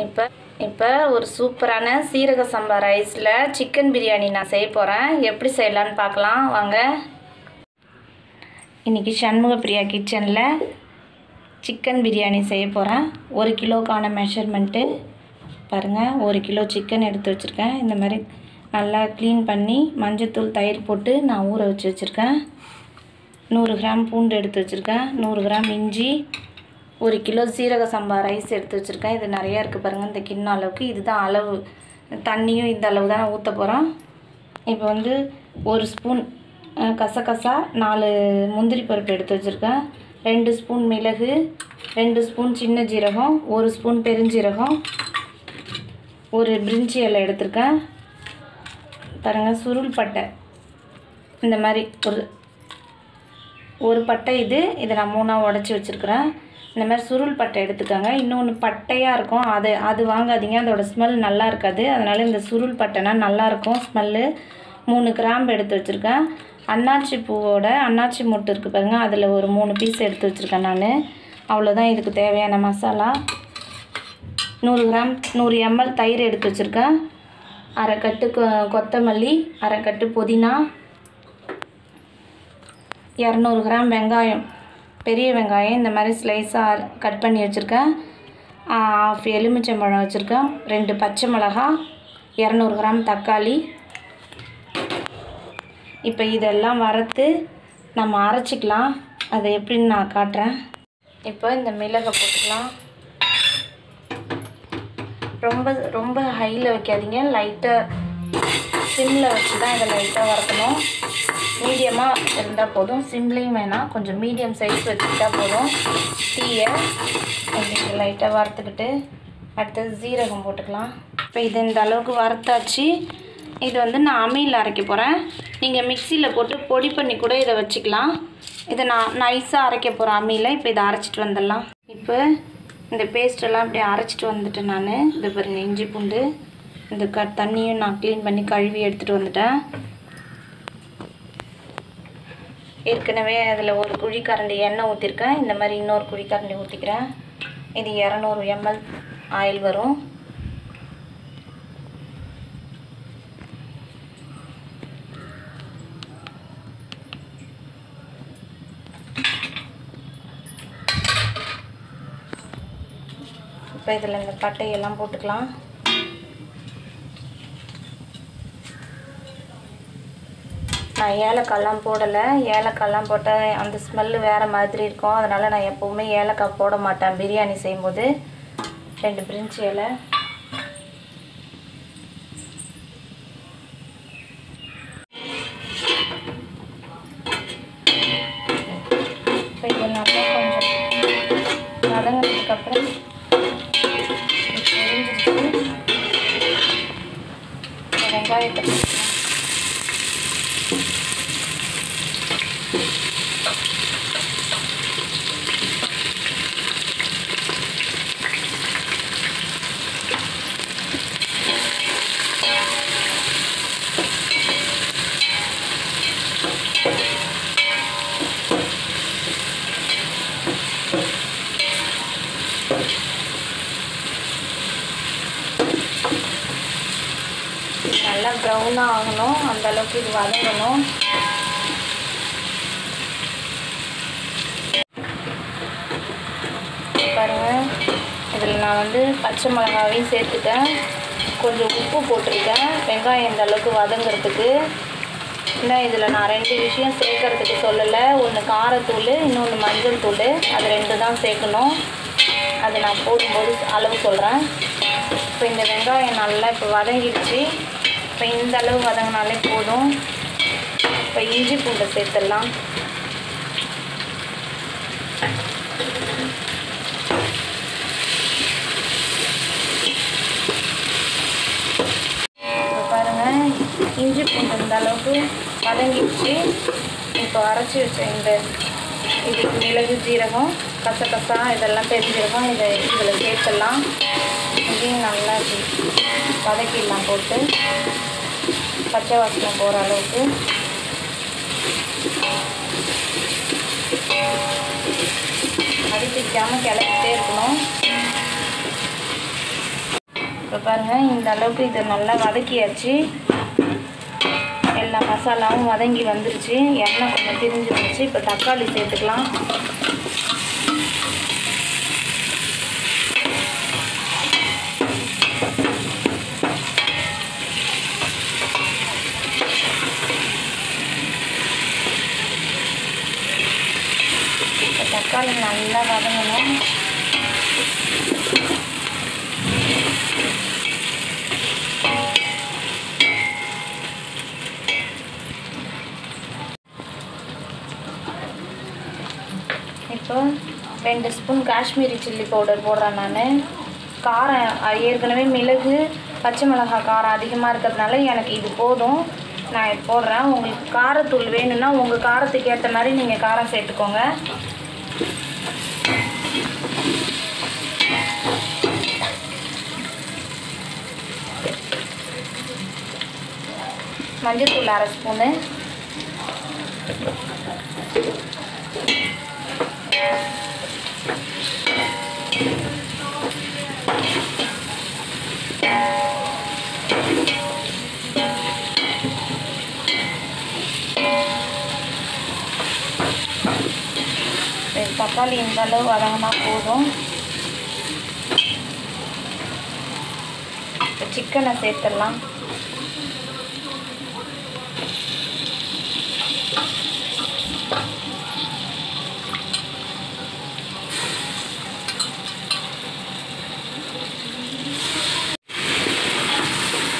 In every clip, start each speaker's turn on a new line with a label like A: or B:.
A: இப்போ ஒரு சூப்பரான சீரக சம்பா ரைஸில் சிக்கன் பிரியாணி நான் செய்ய போகிறேன். எப்படி செய்யலான்னு பார்க்கலாம் வாங்க. இன்றைக்கி சண்முக பிரியா கிச்சனில் சிக்கன் பிரியாணி செய்ய போகிறேன். 1 கிலோக்கான மெஷர்மெண்ட்டு பாருங்கள். 1 கிலோ சிக்கன் எடுத்து வச்சுருக்கேன். இந்த மாதிரி நல்லா க்ளீன் பண்ணி மஞ்சத்தூள் தயிர் போட்டு நான் ஊற வச்சு வச்சுருக்கேன். 100 கிராம் பூண்டு எடுத்து வச்சுருக்கேன். 100 கிராம் இஞ்சி, 1 கிலோ சீரக சம்பா ரைஸ் எடுத்து வச்சுருக்கேன். இது நிறையா இருக்குது பாருங்கள், இந்த கிண்ண அளவுக்கு. இதுதான் அளவு. தண்ணியும் இந்த அளவு தான் ஊற்ற போகிறோம். இப்போ வந்து 1 ஸ்பூன் கசகசா, 4 முந்திரி பருப்பு எடுத்து வச்சுருக்கேன். 2 ஸ்பூன் மிளகு, 2 ஸ்பூன் சின்ன ஜீரகம், 1 ஸ்பூன் பெருஞ்சீரகம், 1 பிரிஞ்சி இலை எடுத்திருக்கேன். பாருங்கள், சுருள் பட்டை இந்த மாதிரி ஒரு பட்டை. இதை நான் 3ஆக உடச்சி வச்சுருக்கிறேன். இந்த மாதிரி சுருள் பட்டை எடுத்துக்கோங்க. இன்னொன்று பட்டையாக இருக்கும், அது வாங்காதீங்க, அதோட ஸ்மெல் நல்லா இருக்காது. அதனால் இந்த சுருள் பட்டைனா நல்லாயிருக்கும் ஸ்மெல்லு. 3 கிராம்பு எடுத்து வச்சுருக்கேன். அன்னாச்சி பூவோட அன்னாச்சி மொட்டு இருக்குது பாருங்கள், அதில் ஒரு 3 பீஸ் எடுத்து வச்சுருக்கேன் நான். அவ்வளோதான் இதுக்கு தேவையான மசாலா. 100 ml தயிர் எடுத்து வச்சுருக்கேன். 1/2 கட்டு கொத்தமல்லி, 1/2 கட்டு புதினா, 200 கிராம் வெங்காயம், பெரிய வெங்காயம் இந்த மாதிரி ஸ்லைஸாக கட் பண்ணி வச்சுருக்கேன். 1/2 எலுமிச்சம்பழம் வச்சுருக்கேன். 2 பச்சை மிளகா, 200 கிராம் தக்காளி. இப்போ இதெல்லாம் வறுத்து நம்ம அரைச்சிக்கலாம். அதை எப்படின்னு நான் காட்டுறேன். இப்போ இந்த மிளகை போட்டுக்கலாம். ரொம்ப ஹையில் வைக்காதீங்க, லைட்டாக சிம்மில் வச்சு தான் இதை லைட்டாக வறுக்கணும். மீடியமாக இருந்தால் போதும், சிம்லேயும் வேணாம், கொஞ்சம் மீடியம் சைஸ் வச்சுக்கிட்டா போதும். டீயை அப்படி லைட்டாக வறுத்துக்கிட்டு அடுத்தது ஜீரகம் போட்டுக்கலாம். இப்போ இது இந்த அளவுக்கு வறுத்தாச்சு. இது வந்து நான் அம்மியில் அரைக்க போகிறேன். நீங்கள் மிக்சியில் போட்டு பொடி பண்ணி கூட இதை வச்சுக்கலாம். இதை நான் நைஸாக அரைக்க போகிறேன் அம்மியில். இப்போ இதை அரைச்சிட்டு வந்துடலாம். இப்போ இந்த பேஸ்ட்டெல்லாம் அப்படியே அரைச்சிட்டு வந்துட்டேன் நான். இது பாருங்கள், இஞ்சி பூண்டு இந்த தண்ணியும் நான் க்ளீன் பண்ணி கழுவி எடுத்துகிட்டு வந்துட்டேன். ஏற்கனவே அதில் ஒரு குழிக்கரண்டி எண்ணெய் ஊற்றிருக்கேன். இந்த மாதிரி இன்னொரு குழிக்கரண்டி ஊற்றிக்கிறேன். இது 200 ml ஆயில் வரும். இப்போ இதில் இந்த பட்டையெல்லாம் போட்டுக்கலாம். நான் ஏலக்காய்லாம் போடலை. ஏலக்காய்லாம் போட்டால் அந்த ஸ்மெல்லு வேறு மாதிரி இருக்கும். அதனால் நான் எப்போவுமே ஏலக்காய் போட மாட்டேன் பிரியாணி செய்யும்போது. 2 பிரிஞ்சி இலை, இப்போ இது நல்லா கொஞ்சம் வதங்கினதுக்கப்புறம் வெங்காயத்தை நல்லா ப்ரௌனாக ஆகணும், அந்தளவுக்கு இது வதங்கணும். பாருங்கள், இதில் நான் வந்து பச்சை மிளகாவையும் சேர்த்துட்டேன். கொஞ்சம் உப்பு போட்டிருக்கேன் வெங்காயம் இந்த அளவுக்கு வதங்கிறதுக்கு. இன்னும் இதில் நான் 2 விஷயம் சேர்க்கறதுக்கு சொல்லலை. ஒன்று காரத்தூள், இன்னொன்று மஞ்சள் தூள். அது 2 தான் சேர்க்கணும். அது நான் போடும்போது அளவு சொல்கிறேன். இப்போ இந்த வெங்காயம் நல்லா இப்போ வதங்கிடுச்சு. இப்போ இந்த அளவு வதங்கினாலே போதும். இப்போ இஞ்சி பூண்டை சேர்த்துடலாம். இப்போ பாருங்கள், இஞ்சி பூண்டு இந்த அளவுக்கு வதங்கிடுச்சு. இப்போ அரைச்சி வச்ச இதுக்கு மிளகு, ஜீரகம், கசகசா இதெல்லாம் பெருஞ்சீரகம் இதில் சேர்த்துடலாம். இதையும் நல்லா வதக்கிடலாம் போட்டு பச்சை வாசனை போகிற அளவுக்கு. அடிப்பிடிக்காமல் கிளறிட்டே இருக்கணும். இப்போ பாருங்கள், இந்த அளவுக்கு இதை நல்லா வதக்கியாச்சு. எல்லா மசாலாவும் வதங்கி வந்துருச்சு. எண்ணெய் கொஞ்சம் திரிஞ்சு வந்துச்சு. இப்போ தக்காளி சேர்த்துக்கலாம். தக்காளி நல்லா வதங்கணும். இப்போ 2 ஸ்பூன் காஷ்மீரி சில்லி பவுடர் போடுறேன். நான் காரம் ஏற்கனவே மிளகு பச்சை மிளகாய் காரம் அதிகமாக இருக்கிறதுனால எனக்கு இது போதும். நான் இது போடுறேன். உங்களுக்கு காரத்தூள் வேணும்னா உங்கள் காரத்துக்கு ஏற்ற மாதிரி நீங்கள் காரம் சேர்த்துக்கோங்க. மஞ்சள்தூள் 1/2 ஸ்பூனு, தக்காளி இந்த அளவு வதங்கினா போதும். இப்போ சிக்கனை சேர்த்துடலாம்.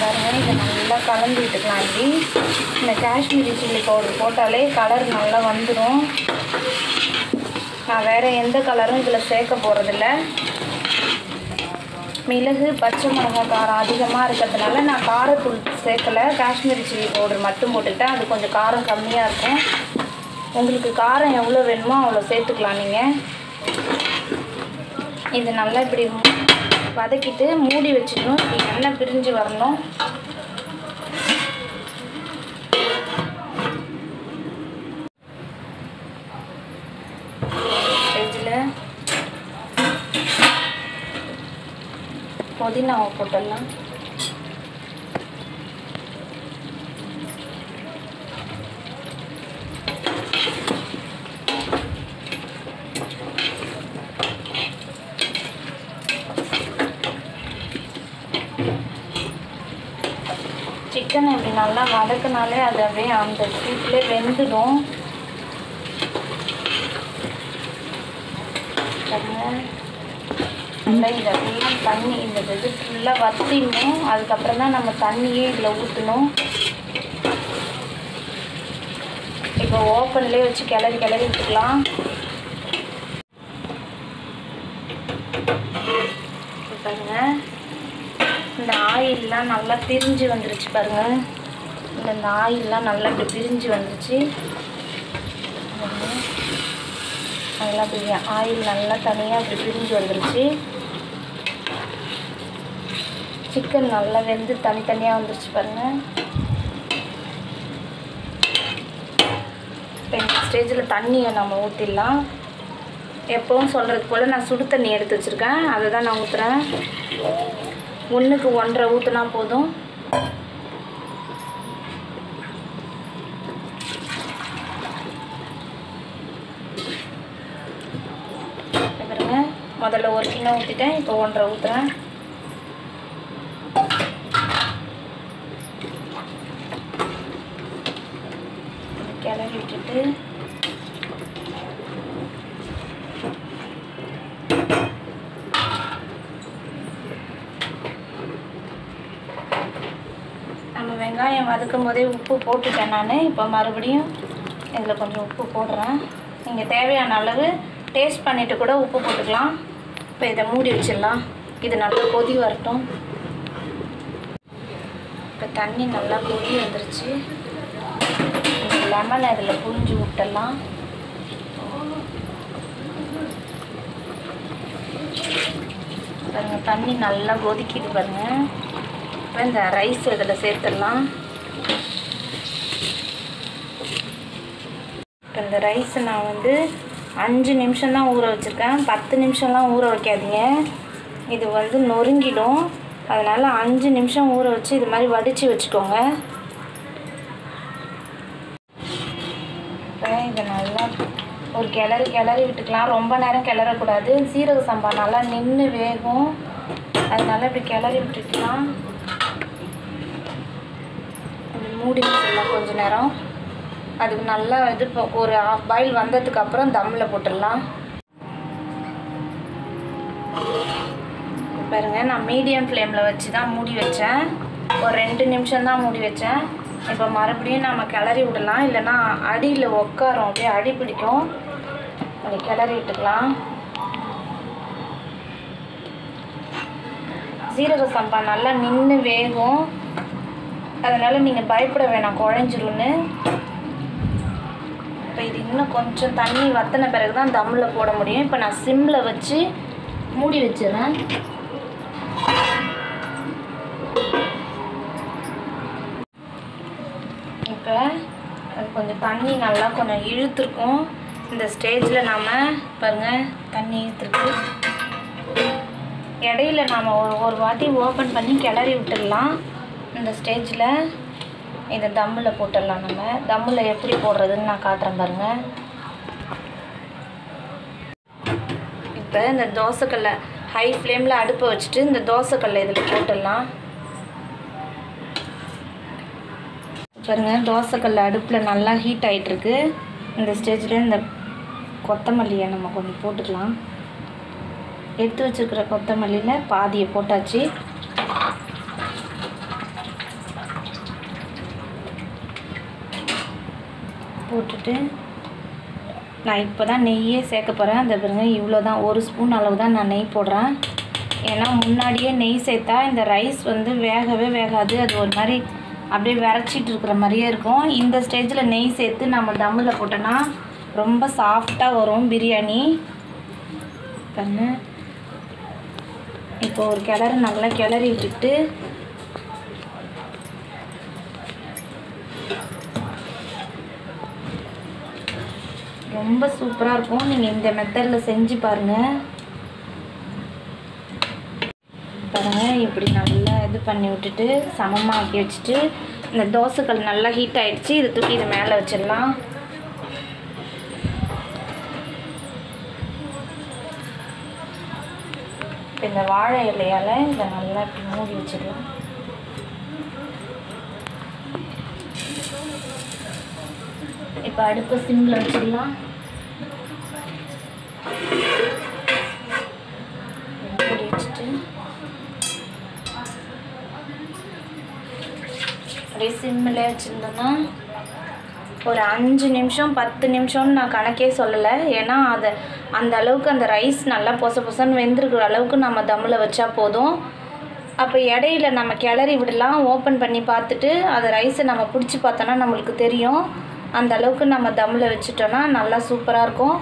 A: பாருங்கள், இதை நல்லா கலந்து விட்டுக்கலாம். இப்படி இந்த காஷ்மீரி சில்லி பவுடர் போட்டாலே கலர் நல்லா வந்துடும். நான் வேறு எந்த கலரும் இதில் சேர்க்க போகிறதில்ல. மிளகு பச்சை மிளகாய் காரம் அதிகமாக இருக்கிறதுனால நான் காரத்தூள் சேர்க்கலை. காஷ்மீரி சில்லி பவுடர் மட்டும் போட்டுக்கிட்டேன். அது கொஞ்சம் காரம் கம்மியாக இருக்கும். உங்களுக்கு காரம் எவ்வளோ வேணுமோ அவ்வளோ சேர்த்துக்கலாம் நீங்கள். இது நல்லா இப்படி வதக்கிட்டு மூடி வச்சுக்கணும். இப்படி எண்ணெய் பிரிஞ்சு வரணும். புதினாவை போட்டுடலாம். சிக்கன் இப்படி நல்லா வதக்கினாலே அது அப்படியே அந்த சூட்லேயே வெந்துடும். நல்லா இதெல்லாம் தண்ணி இந்த இது ஃபுல்லாக வற்றிடணும். அதுக்கப்புறம் தான் நம்ம தண்ணியே இதில் ஊற்றணும். இப்போ ஓப்பன்லேயே வச்சு கிளறி விட்டுக்கலாம். பாருங்கள், இந்த ஆயிலெலாம் நல்லா பிரிஞ்சு வந்துருச்சு. பாருங்கள், இந்த ஆயிலெலாம் நல்லா இப்படி பிரிஞ்சு வந்துருச்சு. நல்லா ஆயில் நல்லா தனியாக இப்படி பிரிஞ்சு வந்துருச்சு. சிக்கன் நல்லா வெந்து தனித்தனியாக வந்துருச்சு. பாருங்கள், இப்போ இந்த ஸ்டேஜில் தண்ணியை நம்ம ஊற்றிடலாம். எப்பவும் சொல்கிறது போல் நான் சுடு தண்ணி எடுத்து வச்சுருக்கேன். அதை தான் நான் ஊற்றுறேன். 1க்கு 1.5 ஊற்றினா போதும். முதல்ல 1 கிலோ ஊற்றிட்டேன். இப்போ 1.5 ஊற்றுறேன். கிளறி விட்டுட்டு நம்ம வெங்காயம் வதக்கும் போதே உப்பு போட்டுட்டேன் நான். இப்போ மறுபடியும் இதில் கொஞ்சம் உப்பு போடுறேன். நீங்கள் தேவையான அளவு டேஸ்ட் பண்ணிவிட்டு கூட உப்பு போட்டுக்கலாம். இப்போ இதை மூடி வச்சிடலாம். இது நல்லா கொதி வரட்டும். இப்போ தண்ணி நல்லா கொதி வந்துருச்சு. இந்த லெமனை இதில் புழிஞ்சு விட்டுடலாம். பாருங்கள், தண்ணி நல்லா கொதிக்குது பாருங்கள். இப்போ இந்த ரைஸ் இதில் சேர்த்துடலாம். இப்போ இந்த ரைஸை நான் வந்து 5 நிமிஷம் தான் ஊற வச்சுருக்கேன். 10 நிமிஷம்லாம் ஊற வைக்காதீங்க. இது வந்து நொறுங்கிடும். அதனால் 5 நிமிஷம் ஊற வச்சு இது மாதிரி வடித்து வச்சுக்கோங்க. இதை நல்லா ஒரு கிளறி விட்டுக்கலாம். ரொம்ப நேரம் கிளறக்கூடாது. சீரக சம்பா நல்லா நின்று வேகும். அதனால இப்படி கிளறி விட்டுக்கலாம். இப்படி மூடி வச்சிடலாம் கொஞ்சம் நேரம். அதுக்கு நல்லா இது ஒரு ½ பாயில் வந்ததுக்கப்புறம் தம்மில் போட்டுடலாம். பாருங்க, நான் மீடியம் ஃப்ளேமில் வச்சு தான் மூடி வச்சேன். ஒரு 2 நிமிஷம் தான் மூடி வச்சேன். இப்போ மறுபடியும் நம்ம கிளறி விடலாம். இல்லைன்னா அடியில் உட்காரும், அப்படியே அடி பிடிக்கும். அப்படி கிளறி விட்டுக்கலாம். சீரக சம்பா நல்லா நின்று வேகும். அதனால் நீங்கள் பயப்பட வேணாம் குழஞ்சிரும்னு. இப்போ இது இன்னும் கொஞ்சம் தண்ணி வற்றின பிறகு தான் தம்மில் போட முடியும். இப்போ நான் சிம்மில் வச்சு மூடி வச்சிடறேன். இப்போ அது கொஞ்சம் தண்ணி நல்லா கொஞ்சம் இழுத்துருக்கும். இந்த ஸ்டேஜில் நாம் பாருங்கள், தண்ணி இழுத்துருக்கு. இடையில நாம் ஒரு வாட்டி ஓப்பன் பண்ணி கிளறி விட்டுடலாம். இந்த ஸ்டேஜில் இதை தம்மில் போட்டுடலாம். நம்ம தம்மில் எப்படி போடுறதுன்னு நான் காட்டுறேன் பாருங்கள். இப்போ இந்த தோசைக்கல்லை ஹை ஃப்ளேமில் அடுப்பை வச்சுட்டு இந்த தோசைக்கல்லை இதில் போட்டுடலாம். பாருங்கள், தோசைக்கல்லை அடுப்பில் நல்லா ஹீட் ஆகிட்டுருக்கு. இந்த ஸ்டேஜில் இந்த கொத்தமல்லியை நம்ம கொஞ்சம் போட்டுக்கலாம். எடுத்து வச்சுருக்கிற கொத்தமல்லியில் பாதியை போட்டாச்சு. போட்டுட்டு நான் இப்போ தான் நெய்யே சேர்க்க போகிறேன். அந்த பாருங்க, இவ்வளோ தான், 1 ஸ்பூன் அளவு தான் நான் நெய் போடுறேன். ஏன்னா முன்னாடியே நெய் சேர்த்தா இந்த ரைஸ் வந்து வேகவே வேகாது. அது ஒரு மாதிரி அப்படியே விரைச்சிட்டு இருக்கிற மாதிரியே இருக்கும். இந்த ஸ்டேஜில் நெய் சேர்த்து நம்ம தம்மில் போட்டோன்னா ரொம்ப சாஃப்டாக வரும் பிரியாணி. பாருங்க, இப்போ ஒரு கிளறு நல்லா கிளறி விட்டுட்டு ரொம்ப சூப்பராக இருக்கும். நீங்கள் இந்த மெத்தடில் செஞ்சு பாருங்கள். பாருங்கள், இப்படி நல்லா இது பண்ணி விட்டுட்டு சமமாக ஆக்கி வச்சுட்டு இந்த தோசைக்கல் நல்லா ஹீட் ஆகிடுச்சு. இதை தூக்கி இது மேலே வச்சிடலாம். இந்த வாழை இலையால் இதை நல்லா இப்படி மூடி வச்சிடலாம். இப்போ அடுப்பு சிம்மில் வச்சிடலாம். மூடி வச்சுட்டு அப்படியே சிம்மில் வச்சுருந்தோன்னா ஒரு 5 நிமிஷம் 10 நிமிஷம்னு நான் கணக்கே சொல்லலை. ஏன்னா அதை அந்த அளவுக்கு அந்த ரைஸ் நல்லா பொசன்னு வெந்திருக்கிற அளவுக்கு நம்ம தம்மில் வச்சா போதும். அப்போ இடையில நம்ம கிளறி விடலாம். ஓப்பன் பண்ணி பார்த்துட்டு அதை ரைஸை நம்ம பிடிச்சி பார்த்தோன்னா நம்மளுக்கு தெரியும். அந்த அளவுக்கு நம்ம தம்மில் வச்சுட்டோன்னா நல்லா சூப்பராக இருக்கும்.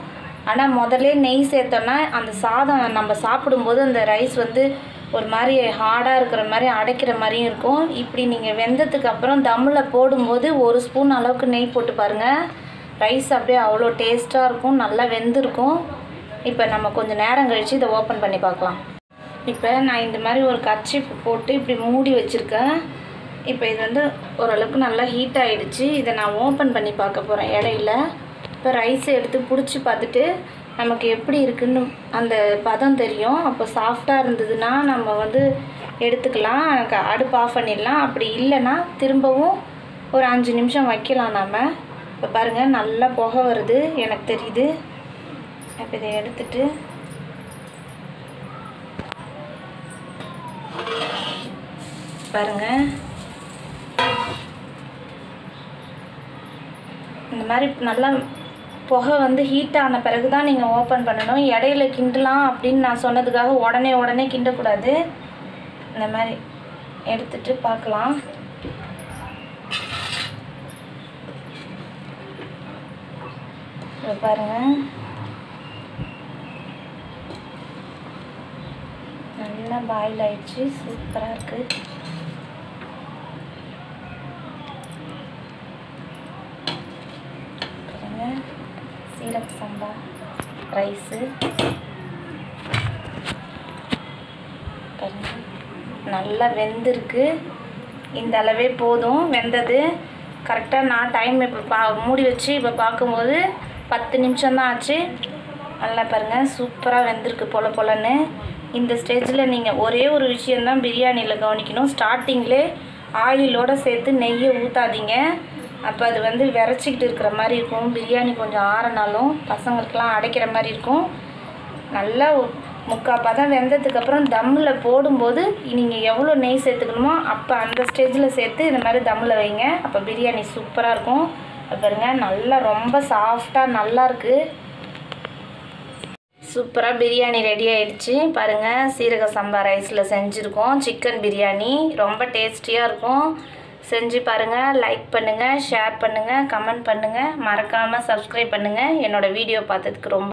A: ஆனால் முதல்ல நெய் சேர்த்தோன்னா அந்த சாதம் நம்ம சாப்பிடும்போது அந்த ரைஸ் வந்து ஒரு மாதிரி ஹார்டாக இருக்கிற மாதிரி அடைக்கிற மாதிரியும் இருக்கும். இப்படி நீங்கள் வெந்ததுக்கு அப்புறம் தம்மில் போடும்போது 1 ஸ்பூன் அளவுக்கு நெய் போட்டு பாருங்கள். ரைஸ் அப்படியே அவ்வளோ டேஸ்ட்டாக இருக்கும், நல்லா வெந்திருக்கும். இப்போ நம்ம கொஞ்சம் நேரம் கழித்து இதை ஓப்பன் பண்ணி பார்க்கலாம். இப்போ நான் இந்த மாதிரி ஒரு கர்ச்சீப் போட்டு இப்படி மூடி வச்சுருக்கேன். இப்போ இது வந்து ஓரளவுக்கு நல்லா ஹீட் ஆகிடுச்சு. இதை நான் ஓப்பன் பண்ணி பார்க்க போகிறேன் இடையில. இப்போ ரைஸை எடுத்து பிடிச்சி பார்த்துட்டு நமக்கு எப்படி இருக்குன்னு அந்த பதம் தெரியும். அப்போ சாஃப்டாக இருந்ததுன்னா நம்ம வந்து எடுத்துக்கலாம், அடுப்பு ஆஃப் பண்ணிடலாம். அப்படி இல்லைன்னா திரும்பவும் ஒரு 5 நிமிஷம் வைக்கலாம் நம்ம. இப்போ பாருங்கள், நல்லா புகை வருது, எனக்கு தெரியுது. இப்போ இதை எடுத்துட்டு பாருங்கள், இந்த மாதிரி நல்லா புகை வந்து ஹீட் ஆன பிறகு தான் நீங்கள் ஓப்பன் பண்ணணும். இடையில கிண்டலாம் அப்படின்னு நான் சொன்னதுக்காக உடனே கிண்டக்கூடாது. இந்த மாதிரி எடுத்துட்டு பார்க்கலாம். பாருங்கள், நல்லா பாயில் ஆயிடுச்சு, சூப்பராக இருக்குது. சீரக சம்பா ரைஸு பாருங்கள், நல்லா வெந்திருக்கு. இந்த அளவே போதும் வெந்தது. கரெக்டாக நான் டைம் இப்போ மூடி வச்சு இப்போ பார்க்கும்போது 10 நிமிஷம் தான் ஆச்சு. நல்லா பாருங்கள், சூப்பராக வெந்திருக்கு பொல பொலன்னு. இந்த ஸ்டேஜில் நீங்கள் ஒரே ஒரு விஷயந்தான் பிரியாணியில் கவனிக்கணும். ஸ்டார்டிங்லே ஆயிலோடு சேர்த்து நெய்யை ஊற்றாதீங்க. அப்போ அது வந்து விரைச்சிக்கிட்டு இருக்கிற மாதிரி இருக்கும். பிரியாணி கொஞ்சம் ஆறினாலும் பசங்களுக்கெலாம் அடைக்கிற மாதிரி இருக்கும். நல்லா முக்கால் பதம் வெந்ததுக்கப்புறம் தம்மில் போடும்போது நீங்கள் எவ்வளோ நெய் சேர்த்துக்கணுமோ அப்போ அந்த ஸ்டேஜில் சேர்த்து இந்த மாதிரி தம்மில் வைங்க. அப்போ பிரியாணி சூப்பராக இருக்கும். பாருங்க, நல்லா ரொம்ப சாஃப்டாக நல்லாயிருக்கு. சூப்பராக பிரியாணி ரெடி ஆகிடுச்சு. பாருங்கள், சீரக சம்பா ரைஸில் செஞ்சுருக்கோம் சிக்கன் பிரியாணி. ரொம்ப டேஸ்டியாக இருக்கும். செஞ்சு பாருங்கள். லைக் பண்ணுங்கள், ஷேர் பண்ணுங்கள், கமெண்ட் பண்ணுங்கள். மறக்காமல் சப்ஸ்கிரைப் பண்ணுங்கள். என்னோடய வீடியோ பார்த்ததுக்கு ரொம்ப